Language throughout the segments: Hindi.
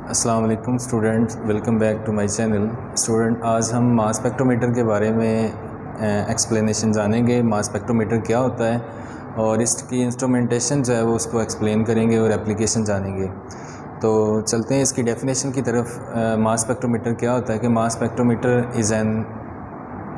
अस्सलाम वालेकुम students, welcome back to my channel. Student, आज हम मास स्पेक्ट्रोमीटर के बारे में एक्सप्लेनेशन जानेंगे। मास स्पेक्ट्रोमीटर क्या होता है और इसकी इंस्ट्रूमेंटेशन जो है वो उसको एक्सप्लेन करेंगे और एप्लीकेशन जानेंगे। तो चलते हैं इसकी डेफिनेशन की तरफ। मास स्पेक्ट्रोमीटर क्या होता है कि mass spectrometer is an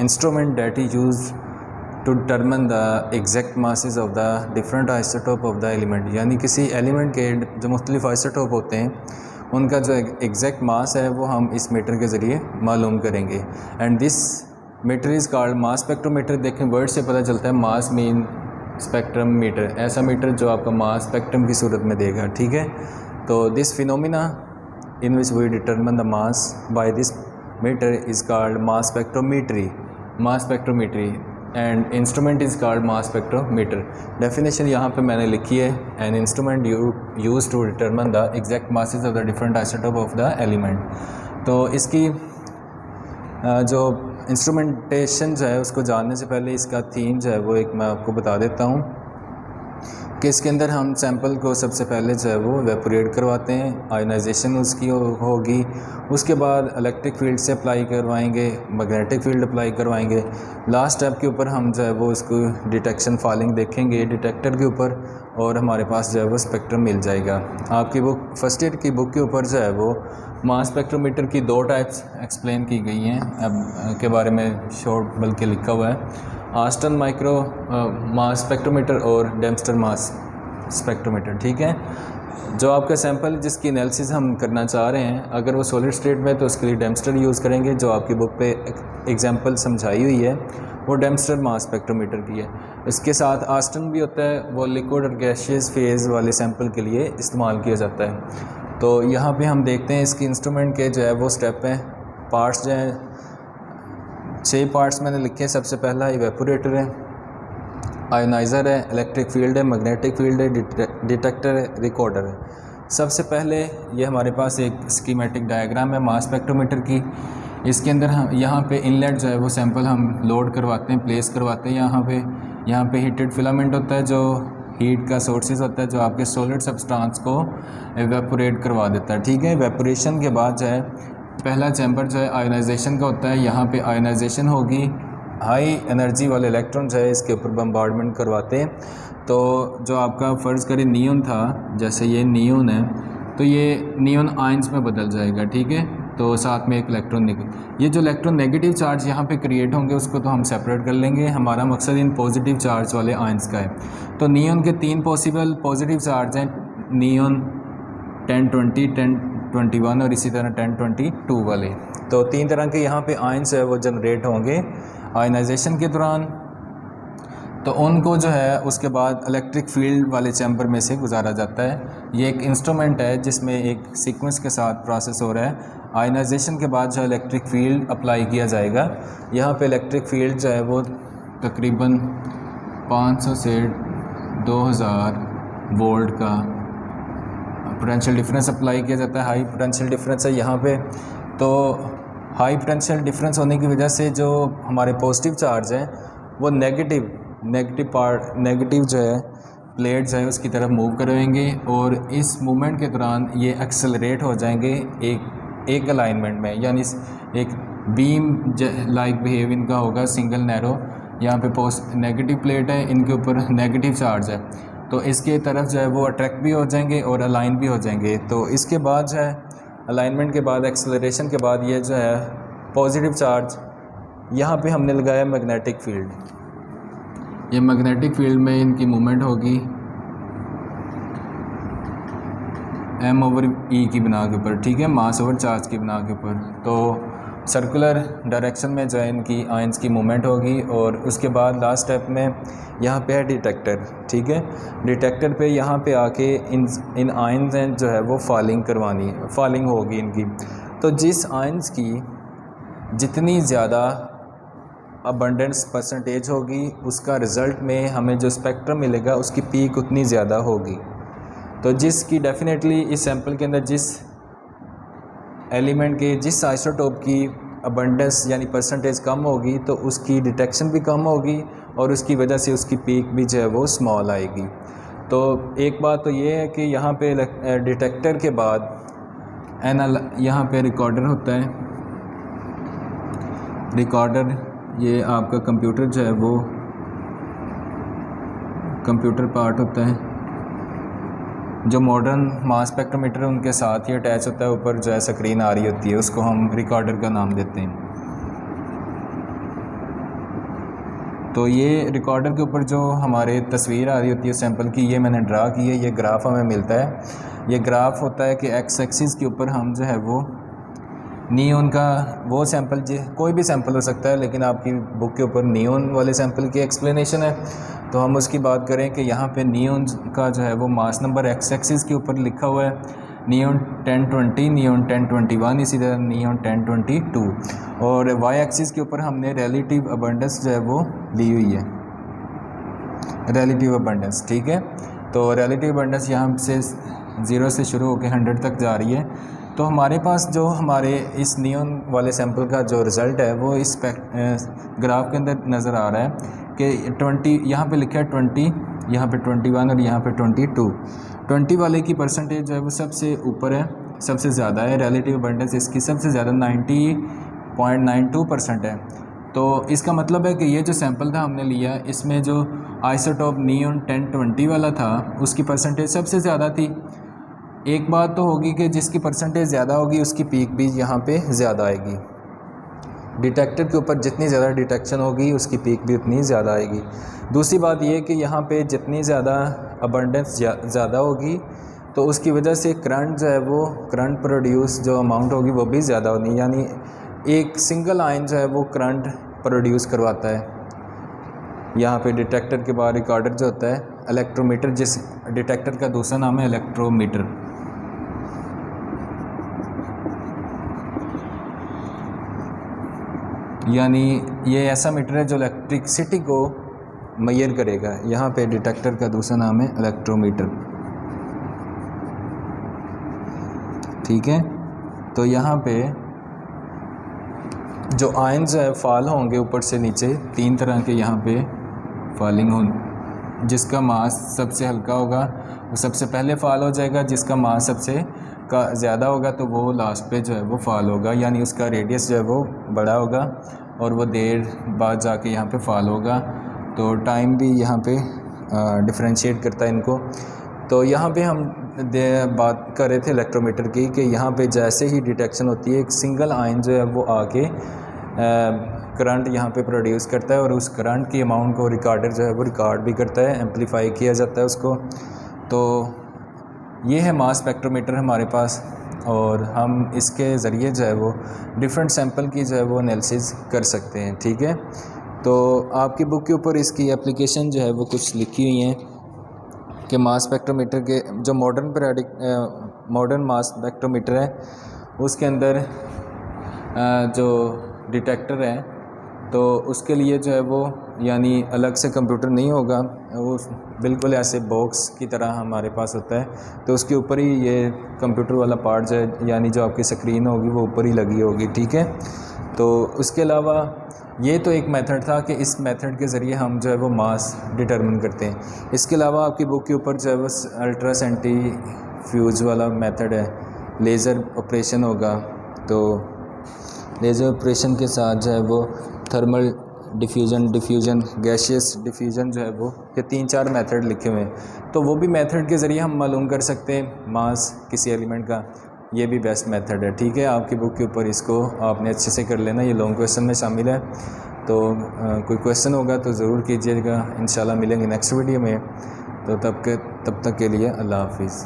instrument that is used to determine the exact masses of the different isotope of the element, यानी किसी एलिमेंट के जो मुख्तलिफ आइसोटोप होते हैं उनका जो एग्जैक्ट मास है वो हम इस मीटर के ज़रिए मालूम करेंगे। And this meter is called mass spectrometer. देखें, वर्ड से पता चलता है मास मीन स्पेक्ट्रम मीटर, ऐसा मीटर जो आपका मास स्पेक्ट्रम की सूरत में देगा। ठीक है, तो this phenomena in which we determine the mass by this meter is called mass spectrometry. Mass spectrometry and instrument is called mass spectrometer. Definition यहाँ पे मैंने लिखी है, an instrument use to determine the exact masses of the different isotope of the element. तो इसकी जो इंस्ट्रूमेंटेशन जो है उसको जानने से पहले इसका थीम जो है वो एक मैं आपको बता देता हूँ कि इसके अंदर हम सैंपल को सबसे पहले जो है वो वेपोरेट करवाते हैं, आयोनाइजेशन उसकी होगी, उसके बाद इलेक्ट्रिक फील्ड से अप्लाई करवाएंगे, मैग्नेटिक फील्ड अप्लाई करवाएंगे। लास्ट स्टेप के ऊपर हम जो है वो इसको डिटेक्शन फॉलिंग देखेंगे डिटेक्टर के ऊपर, और हमारे पास जो है वो स्पेक्ट्रम मिल जाएगा। आपकी बुक फर्स्ट ईयर की बुक के ऊपर जो है वो मास स्पेक्ट्रोमीटर की दो टाइप्स एक्सप्लेन की गई हैं, अब के बारे में शॉर्ट बल्कि लिखा हुआ है, आस्टन माइक्रो मास स्पेक्ट्रोमीटर और डेम्स्टर मास स्पेक्ट्रोमीटर। ठीक है, जो आपका सैंपल जिसकी एनालिसिस हम करना चाह रहे हैं, अगर वो सॉलिड स्टेट में तो उसके लिए डेम्स्टर यूज़ करेंगे। जो आपकी बुक पे एग्जांपल समझाई हुई है वो डेम्स्टर मास स्पेक्ट्रोमीटर की है। इसके साथ आस्टन भी होता है, वो लिक्विड और गैसियस फेज़ वाले सैंपल के लिए इस्तेमाल किया जाता है। तो यहाँ पे हम देखते हैं इसकी इंस्ट्रूमेंट के जो है वो स्टेप हैं, पार्ट्स जो हैं 6 पार्ट्स मैंने लिखे हैं। सबसे पहला इवेपोरेटर है, आयोनाइज़र है, इलेक्ट्रिक फील्ड है, मैग्नेटिक फील्ड है, डिटेक्टर है, रिकॉर्डर है। सबसे पहले ये हमारे पास एक स्कीमेटिक डायग्राम है मास स्पेक्ट्रोमीटर की। इसके अंदर हम यहाँ पे इनलेट जो है वो सैंपल हम लोड करवाते हैं, प्लेस करवाते हैं। यहाँ पे हीटेड फिलामेंट होता है जो हीट का सोर्सेज होता है, जो आपके सॉलिड सब्सटेंस को एवेपोरेट करवा देता है। ठीक है, एवेपोरेशन के बाद जो है पहला चैम्बर जो है आयोनाइजेशन का होता है। यहाँ पे आयोनाइजेशन होगी, हाई एनर्जी वाले इलेक्ट्रॉन जो है इसके ऊपर बम्बार्डमेंट करवाते हैं। तो जो आपका फ़र्ज़ करें नियॉन था, जैसे ये नियॉन है तो ये नियॉन आयंस में बदल जाएगा। ठीक है, तो साथ में एक इलेक्ट्रॉन ये जो इलेक्ट्रॉन नेगेटिव चार्ज यहाँ पे क्रिएट होंगे उसको तो हम सेपरेट कर लेंगे। हमारा मकसद इन पॉजिटिव चार्ज वाले आयंस का है। तो नियॉन के 3 पॉसिबल पॉजिटिव चार्ज हैं, नियॉन 1020, 1021 और इसी तरह 1022 वाले। तो 3 तरह के यहाँ पे आयंस है वो जनरेट होंगे आयनाइजेशन के दौरान। तो उनको जो है उसके बाद इलेक्ट्रिक फील्ड वाले चैम्बर में से गुजारा जाता है। ये एक इंस्ट्रूमेंट है जिसमें एक सीक्वेंस के साथ प्रोसेस हो रहा है। आयनाइजेशन के बाद जो इलेक्ट्रिक फील्ड अप्लाई किया जाएगा, यहाँ पे इलेक्ट्रिक फील्ड जो है वो तकरीबन 500 से 2000 वोल्ट का पोटेंशियल डिफरेंस अप्लाई किया जाता है। हाई पोटेंशियल डिफरेंस है यहाँ पे। तो हाई पोटेंशियल डिफरेंस होने की वजह से जो हमारे पॉजिटिव चार्ज हैं वो नेगेटिव जो है प्लेट जो है उसकी तरफ मूव करेंगे, और इस मूवमेंट के दौरान ये एक्सेलरेट हो जाएंगे एक अलाइनमेंट में, यानी एक बीम लाइक बिहेव इनका होगा, सिंगल नैरो। यहाँ पे नेगेटिव प्लेट है, इनके ऊपर नेगेटिव चार्ज है, तो इसके तरफ जो है वो अट्रैक्ट भी हो जाएंगे और अलाइन भी हो जाएंगे। तो इसके बाद जो है अलाइनमेंट के बाद एक्सेलरेशन के बाद ये जो है पॉजिटिव चार्ज, यहाँ पे हमने लगाया मैग्नेटिक फील्ड। ये मैग्नेटिक फील्ड में इनकी मूवमेंट होगी m/e की बिना के ऊपर। ठीक है, मास ओवर चार्ज की बिना के ऊपर। तो सर्कुलर डायरेक्शन में जो है इनकी आयंस की मूवमेंट होगी। और उसके बाद लास्ट स्टेप में यहाँ पे है डिटेक्टर। ठीक है, डिटेक्टर पे यहाँ पे आके इन आयंस हैं जो है वो फॉलिंग होगी इनकी। तो जिस आयंस की जितनी ज़्यादा अबंडेंस परसेंटेज होगी उसका रिज़ल्ट में हमें जो स्पेक्ट्रम मिलेगा उसकी पीक उतनी ज़्यादा होगी। तो जिसकी डेफिनेटली इस सैंपल के अंदर जिस एलिमेंट के जिस आइसोटोप की अबंडेंस यानी परसेंटेज कम होगी तो उसकी डिटेक्शन भी कम होगी और उसकी वजह से उसकी पीक भी जो है वो स्मॉल आएगी। तो एक बात तो ये है कि यहाँ पे डिटेक्टर के बाद यहाँ पे रिकॉर्डर होता है। रिकॉर्डर ये आपका कंप्यूटर जो है वो कंप्यूटर पार्ट होता है। जो मॉडर्न मास स्पेक्ट्रोमीटर उनके साथ ही अटैच होता है, ऊपर जो है स्क्रीन आ रही होती है, उसको हम रिकॉर्डर का नाम देते हैं। तो ये रिकॉर्डर के ऊपर जो हमारे तस्वीर आ रही होती है सैंपल की, ये मैंने ड्रा की है। ये ग्राफ हमें मिलता है। ये ग्राफ होता है कि एक्स एक्सिस के ऊपर हम जो है वो नियॉन का वो सैंपल, कोई भी सैंपल हो सकता है, लेकिन आपकी बुक के ऊपर नियॉन वाले सैंपल की एक्सप्लेनेशन है, तो हम उसकी बात करें कि यहाँ पे नियॉन का जो है वो मास नंबर एक्स एक्सिस के ऊपर लिखा हुआ है नियॉन 1020, नियॉन 1021, इसी तरह नियॉन 1022, और वाई एक्सिस के ऊपर हमने रिलेटिव अबंडेंस जो है वो ली हुई है, रिलेटिव अबंडेंस। ठीक है, तो रिलेटिव अबंडेंस यहाँ से 0 से शुरू होकर 100 तक जा रही है। तो हमारे पास जो हमारे इस नियॉन वाले सैंपल का जो रिज़ल्ट है वो इस ग्राफ के अंदर नज़र आ रहा है कि 20 यहाँ पे लिखा है 20, यहाँ पे 21 और यहाँ पे 22। 20 वाले की परसेंटेज जो है वो सबसे ऊपर है, सबसे ज़्यादा है। रिलेटिव अबंडेंस इसकी सबसे ज़्यादा 90.92% है। तो इसका मतलब है कि ये जो सैंपल था हमने लिया, इसमें जो आइसोटोप नियॉन 1020 वाला था उसकी परसेंटेज सबसे ज़्यादा थी। एक बात तो होगी कि जिसकी परसेंटेज ज़्यादा होगी उसकी पीक भी यहाँ पे ज़्यादा आएगी। डिटेक्टर के ऊपर जितनी ज़्यादा डिटेक्शन होगी उसकी पीक भी उतनी ज़्यादा आएगी। दूसरी बात ये कि यहाँ पे जितनी ज़्यादा अबंडेंस ज़्यादा होगी तो उसकी वजह से करंट जो है वो करंट प्रोड्यूस जो अमाउंट होगी वो भी ज़्यादा होगी, यानी एक सिंगल आयन जो है वो करंट प्रोड्यूस करवाता है। यहाँ पे डिटेक्टर के बाद रिकॉर्डर जो होता है, इलेक्ट्रोमीटर, जिस डिटेक्टर का दूसरा नाम है इलेक्ट्रोमीटर। यानी ये ऐसा मीटर है जो इलेक्ट्रिसिटी को मेजर करेगा। यहाँ पे डिटेक्टर का दूसरा नाम है इलेक्ट्रोमीटर। ठीक है, तो यहाँ पे जो आयन्स है फॉल होंगे ऊपर से नीचे, 3 तरह के यहाँ पे फॉलिंग होंगे। जिसका मास सबसे हल्का होगा वो सबसे पहले फॉल हो जाएगा, जिसका मास सबसे का ज़्यादा होगा तो वो लास्ट पे जो है वो फॉल होगा, यानी उसका रेडियस जो है वो बड़ा होगा और वो देर बाद जाके यहाँ पे फॉल होगा। तो टाइम भी यहाँ पे डिफरेंशिएट करता है इनको। तो यहाँ पे हम बात कर रहे थे इलेक्ट्रोमीटर की कि यहाँ पे जैसे ही डिटेक्शन होती है एक सिंगल आयन जो है वो आके करंट यहाँ पे प्रोड्यूस करता है और उस करंट की अमाउंट को रिकॉर्डर जो है वो रिकॉर्ड भी करता है, एम्पलीफाई किया जाता है उसको। तो ये है मास स्पेक्ट्रोमीटर हमारे पास, और हम इसके ज़रिए जो है वो डिफरेंट सैंपल की जो है वो एनालिसिस कर सकते हैं। ठीक है, तो आपकी बुक के ऊपर इसकी एप्लीकेशन जो है वो कुछ लिखी हुई हैं कि मास स्पेक्ट्रोमीटर के जो मॉडर्न मास स्पेक्ट्रोमीटर है उसके अंदर जो डिटेक्टर है तो उसके लिए जो है वो यानी अलग से कंप्यूटर नहीं होगा, वो बिल्कुल ऐसे बॉक्स की तरह हमारे पास होता है। तो उसके ऊपर ही ये कंप्यूटर वाला पार्ट जो है, यानी जो आपकी स्क्रीन होगी वो ऊपर ही लगी होगी। ठीक है, तो उसके अलावा ये तो एक मेथड था कि इस मेथड के ज़रिए हम जो है वो मास डिटरमिन करते हैं। इसके अलावा आपकी बुक के ऊपर जो है वो अल्ट्रा सेंट्रीफ्यूज वाला मेथड है, लेज़र ऑपरेशन होगा। तो लेज़र ऑपरेशन के साथ जो है वो थर्मल डिफ्यूजन, गैशियस डिफ्यूजन जो है वो, ये 3-4 मेथड लिखे हुए हैं। तो वो भी मेथड के ज़रिए हम मालूम कर सकते हैं मास किसी एलिमेंट का, ये भी बेस्ट मेथड है। ठीक है, आपकी बुक के ऊपर इसको आपने अच्छे से कर लेना, ये लॉन्ग क्वेश्चन में शामिल है। तो कोई क्वेश्चन होगा तो ज़रूर कीजिएगा। इंशाल्लाह मिलेंगे नेक्स्ट वीडियो में। तो तब तक के लिए अल्लाह हाफिज़।